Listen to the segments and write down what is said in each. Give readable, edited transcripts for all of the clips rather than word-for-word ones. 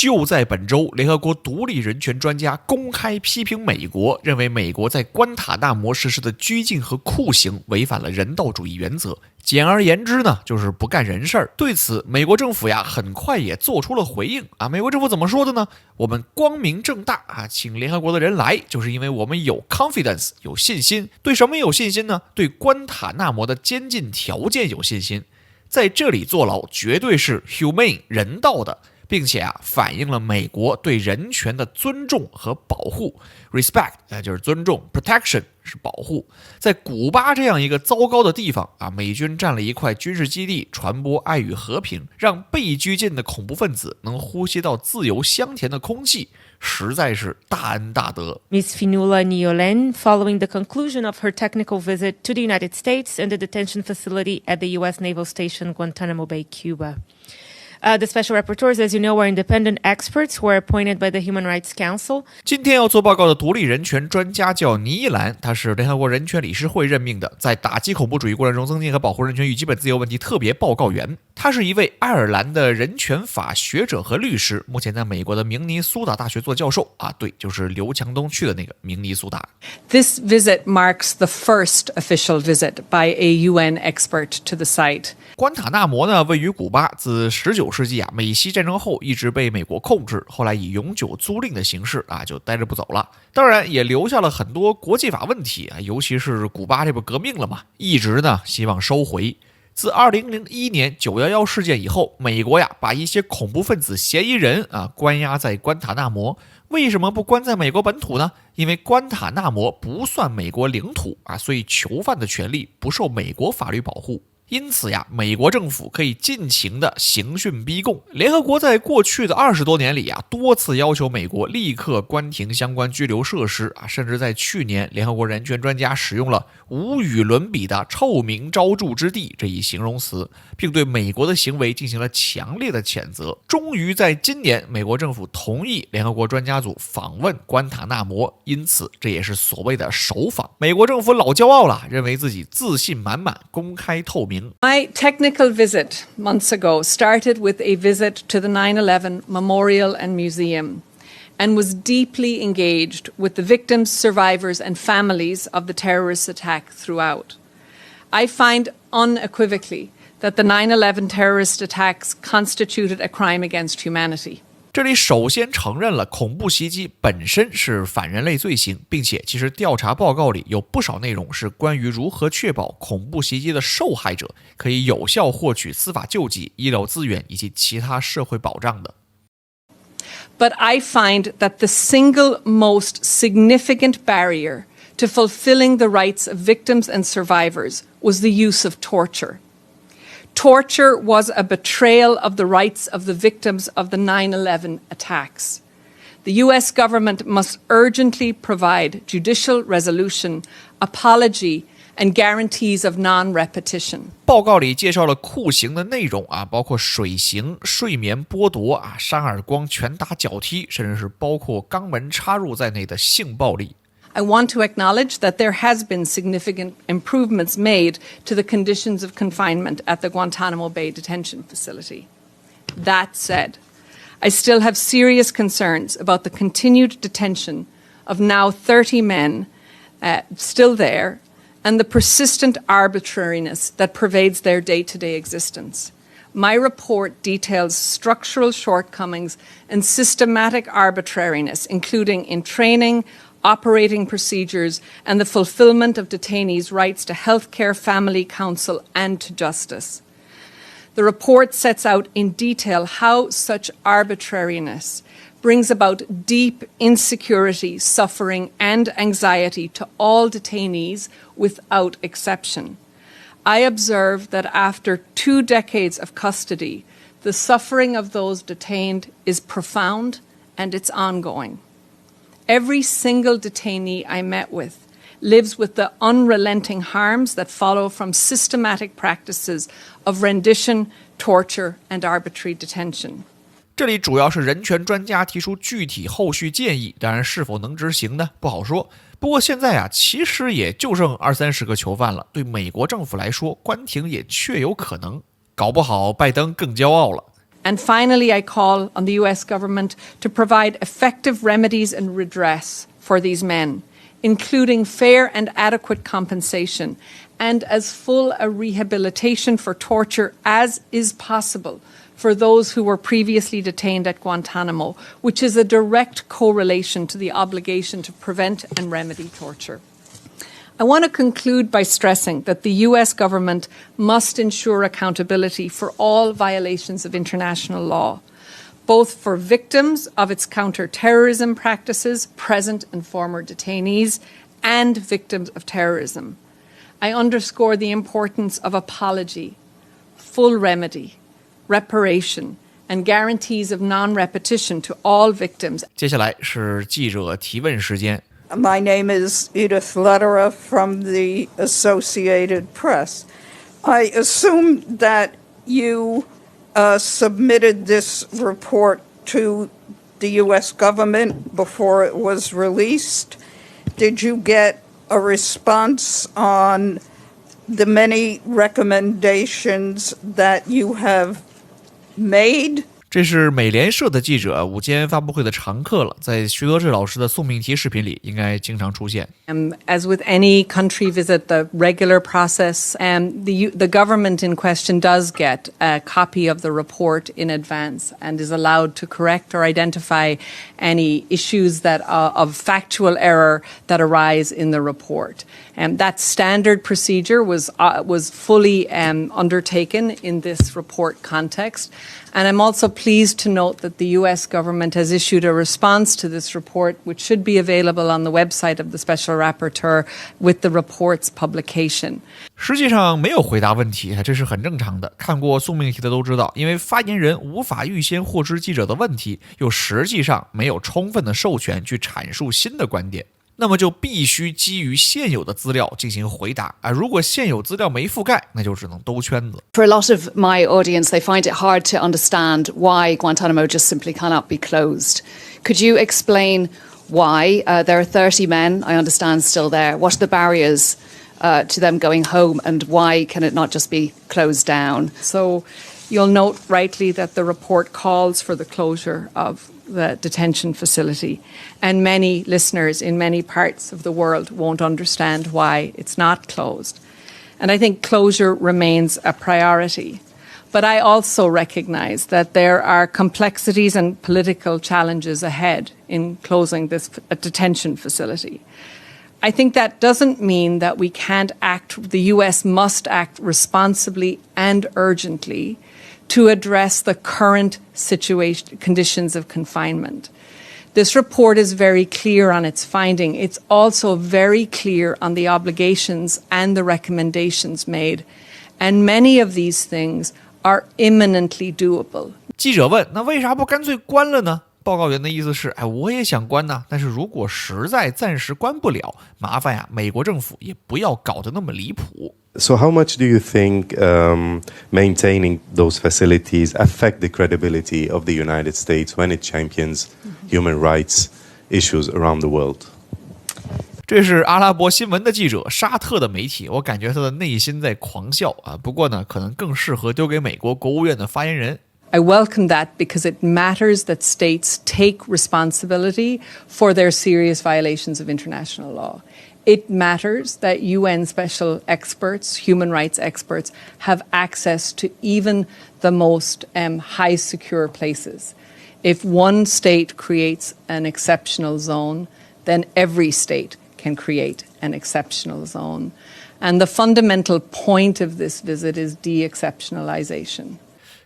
就在本周，联合国独立人权专家公开批评美国，认为美国在关塔那摩实施的拘禁和酷刑违反了人道主义原则。简而言之呢，就是不干人事儿。对此，美国政府呀很快也做出了回应啊。美国政府怎么说的呢？我们光明正大啊，请联合国的人来，就是因为我们有 confidence 有信心。对什么有信心呢？对关塔那摩的监禁条件有信心。在这里坐牢绝对是 humane 人道的，并且反映了美国对人权的尊重和保护。 respect 就是尊重， protection 是保护。在古巴这样一个糟糕的地方美军占了一块军事基地，传播爱与和平，让被拘禁的恐怖分子能呼吸到自由香甜的空气，实在是大恩大德。 Ms. Fionnuala Nguyen, following the conclusion of her technical visit to the United States and the detention facility at the U.S. Naval Station Guantanamo Bay, Cuba.The special rapporteurs, as you know, are independent experts who are appointed by the Human Rights Council. 今天要做报告的独立人权专家叫倪一兰，他是联合国人权理事会任命的，在打击恐怖主义过程中增进和保护人权与基本自由问题特别报告员。他是一位爱尔兰的人权法学者和律师，目前在美国的明尼苏达大学做教授对，就是刘强东去的那个明尼苏达。 This visit marks the first official visit by a UN expert to the site. 关塔那摩呢，位于古巴，自19世纪美西战争后一直被美国控制，后来以永久租赁的形式就待着不走了。当然也留下了很多国际法问题尤其是古巴这不革命了嘛，一直呢希望收回。自2001年911事件以后，美国把一些恐怖分子嫌疑人关押在关塔那摩。为什么不关在美国本土呢？因为关塔那摩不算美国领土所以囚犯的权利不受美国法律保护。因此美国政府可以尽情的刑讯逼供。联合国在过去的20多年里多次要求美国立刻关停相关拘留设施甚至在去年，联合国人权专家使用了无与伦比的臭名昭著之地这一形容词，并对美国的行为进行了强烈的谴责。终于在今年，美国政府同意联合国专家组访问关塔那摩，因此这也是所谓的首访。美国政府老骄傲了，认为自己自信满满，公开透明。My technical visit months ago started with a visit to the 9/11 Memorial and Museum and was deeply engaged with the victims, survivors, and families of the terrorist attack throughout. I find unequivocally that the 9/11 terrorist attacks constituted a crime against humanity.这里首先承认了恐怖袭击本身是反人类罪行，并且其实调查报告里有不少内容是关于如何确保恐怖袭击的受害者可以有效获取司法救济、医疗资源以及其他社会保障的。But I find that the single most significant barrier to fulfilling the rights of victims and survivors was the use of torture.Torture was a betrayal of the rights of the victims of the 9/11 attacks. The U.S. government must urgently provide judicial resolution, apology, and guarantees of non-repetition. 报告里介绍了酷刑的内容包括水刑、睡眠剥夺扇耳光、拳打脚踢，甚至是包括肛门插入在内的性暴力。I want to acknowledge that there has been significant improvements made to the conditions of confinement at the Guantanamo Bay detention facility. That said, I still have serious concerns about the continued detention of now 30 men still there and the persistent arbitrariness that pervades their day-to-day existence. My report details structural shortcomings and systematic arbitrariness, including in training, operating procedures, and the fulfillment of detainees' rights to healthcare, family counsel, and to justice. The report sets out in detail how such arbitrariness brings about deep insecurity, suffering, and anxiety to all detainees without exception. I observe that after 2 decades of custody, the suffering of those detained is profound and it's ongoing.Every single detainee I met with lives with the unrelenting harms that follow from systematic practices of rendition, torture, and arbitrary detention. 这里主要是人权专家提出具体后续建议，当然是否能执行呢？不好说。不过现在其实也就剩20-30个囚犯了，对美国政府来说，关停也确有可能，搞不好拜登更骄傲了。And finally, I call on the US government to provide effective remedies and redress for these men, including fair and adequate compensation and as full a rehabilitation for torture as is possible for those who were previously detained at Guantanamo, which is a direct correlation to the obligation to prevent and remedy torture. I want to conclude by stressing that the US government must ensure accountability for all violations of international law, both for victims of its counter-terrorism practices, present and former detainees, and victims of terrorism. I underscore the importance of apology, full remedy, reparation, and guarantees of non-repetition to all victims. 接下来是记者提问时间。My name is Edith Lederer from the Associated Press. I assume that you submitted this report to the U.S. government before it was released. Did you get a response on the many recommendations that you have made?这是美联社的记者午间发布会的常客了，在徐德志老师的送命题视频里应该经常出现。As with any country visit, the regular process, the government in question does get a copy of the report in advance and is allowed to correct or identify any issues that of factual error that arise in the report. That standard procedure was fully undertaken in this report context. And I'm also pleased to note that the US government has issued a response to this report, which should be available on the website of the Special Rapporteur with the report's publication. 实际上没有回答问题，这是很正常的。看过送命题的都知道，因为发言人无法预先获知记者的问题，又实际上没有充分的授权去阐述新的观点。那么就必须基于现有的资料进行回答啊！如果现有资料没覆盖，那就只能兜圈子。For a lot of my audience, they find it hard to understand why Guantanamo just simply cannot be closed. Could you explain why there are 30 men, I understand, still there? What are the barriers to them going home, and why can it not just be closed down? So you'll note rightly that the report calls for the closure of the detention facility. And many listeners in many parts of the world won't understand why it's not closed. And I think closure remains a priority. But I also recognize that there are complexities and political challenges ahead in closing this detention facility. I think that doesn't mean that we can't act, the US must act responsibly and urgently to address the current conditions of confinement. This report is very clear on its finding. It's also very clear on the obligations and the recommendations made. And many of these things are imminently doable. 记者问：“那为啥不干脆关了呢？”报告员的意思是：“我也想关呐，但是如果实在暂时关不了，麻烦呀，美国政府也不要搞得那么离谱。” So how much do you think maintaining those facilities affect the credibility of the United States when it champions human rights issues around the world? 这是阿拉伯新闻的记者，沙特的媒体，我感觉他的内心在狂笑啊。不过呢，可能更适合丢给美国国务院的发言人。I welcome that because it matters that states take responsibility for their serious violations of international law. It matters that UN special experts, human rights experts, have access to even the most high secure places. If one state creates an exceptional zone, then every state can create an exceptional zone. And the fundamental point of this visit is de-exceptionalization.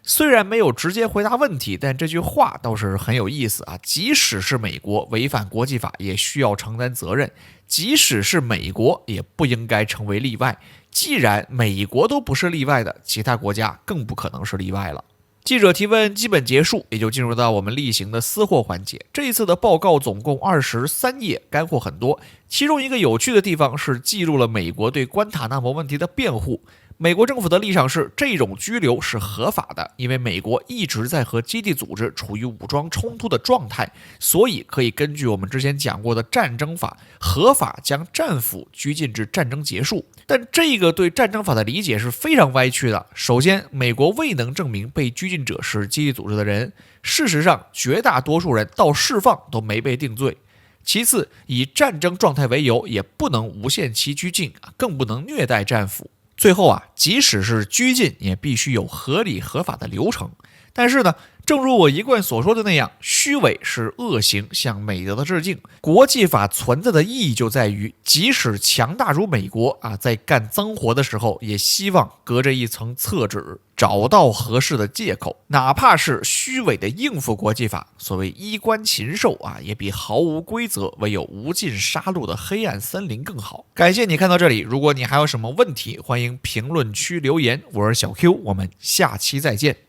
虽然没有直接回答问题，但这句话倒是很有意思啊！即使是美国违反国际法，也需要承担责任；即使是美国，也不应该成为例外。既然美国都不是例外的，其他国家更不可能是例外了。记者提问基本结束，也就进入到我们例行的私货环节。这一次的报告总共23页，干货很多。其中一个有趣的地方是记录了美国对关塔那摩问题的辩护。美国政府的立场是，这种拘留是合法的，因为美国一直在和基地组织处于武装冲突的状态，所以可以根据我们之前讲过的战争法，合法将战俘拘禁至战争结束。但这个对战争法的理解是非常歪曲的。首先，美国未能证明被拘禁者是基地组织的人，事实上，绝大多数人到释放都没被定罪。其次，以战争状态为由，也不能无限期拘禁，更不能虐待战俘。最后即使是拘禁，也必须有合理合法的流程。但是呢，正如我一贯所说的那样，虚伪是恶行，向美德的致敬。国际法存在的意义就在于，即使强大如美国在干脏活的时候，也希望隔着一层厕纸找到合适的借口，哪怕是虚伪的应付国际法。所谓衣冠禽兽也比毫无规则、唯有无尽杀戮的黑暗森林更好。感谢你看到这里，如果你还有什么问题，欢迎评论区留言。我是小 Q，我们下期再见。